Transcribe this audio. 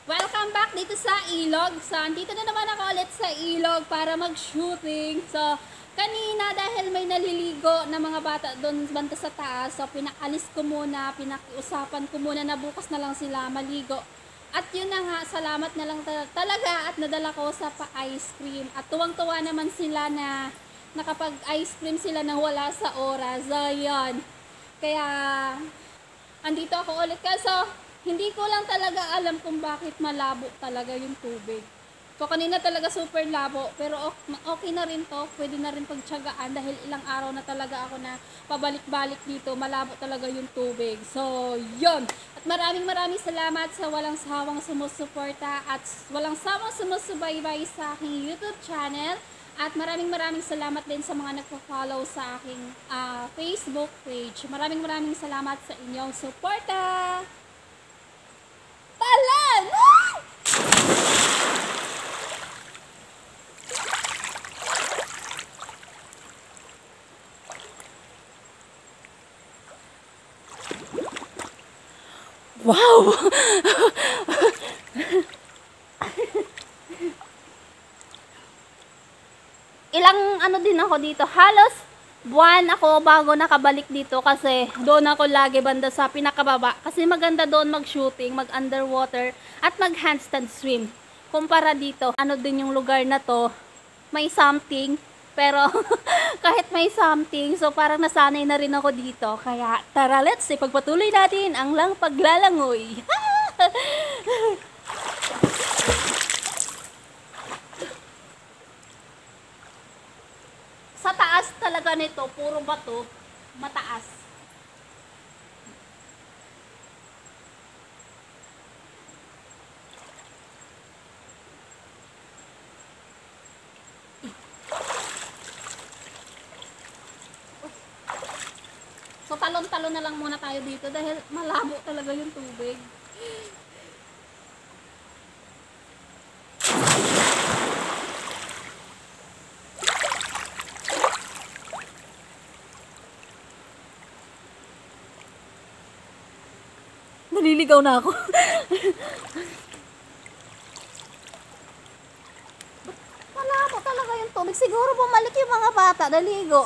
Welcome back dito sa ilog. So, andito na naman ako ulit sa ilog para mag-shooting. So, kanina dahil may naliligo na mga bata doon banda sa taas, so pinakalis ko muna, pinakiusapan ko muna na bukas na lang sila maligo. At yun na nga, salamat na lang talaga at nadala ko sa pa-ice cream. At tuwang-tuwa naman sila na nakapag-ice cream sila nang wala sa oras. So, yun. Kaya, andito ako ulit. Kaso, hindi ko lang talaga alam kung bakit malabo talaga yung tubig. So, kanina talaga super labo. Pero okay na rin to. Pwede na rin pagtiyagaan dahil ilang araw na talaga ako na pabalik-balik dito. Malabo talaga yung tubig. So, yun. At maraming salamat sa walang sawang sumusuporta at walang sawang sumusubaybay sa aking YouTube channel. At maraming salamat din sa mga nagpa-follow sa aking Facebook page. Maraming salamat sa inyong suporta. Talan! Wow! Ilang din ako dito, halos buwan ako bago nakabalik dito kasi doon ako lagi banda sa pinakababa kasi maganda doon mag-shooting, mag-underwater at mag-handstand swim. Kumpara dito, din yung lugar na to, may something pero kahit may something, so parang nasanay na rin ako dito. Kaya tara, let's ipagpatuloy natin ang paglalangoy. Sa taas talaga nito, puro bato, mataas. So talon-talon na lang muna tayo dito dahil malabo talaga yung tubig. Naliligaw na ako. Malabo talaga yung tubig. Siguro bumalik yung mga bata, naligo.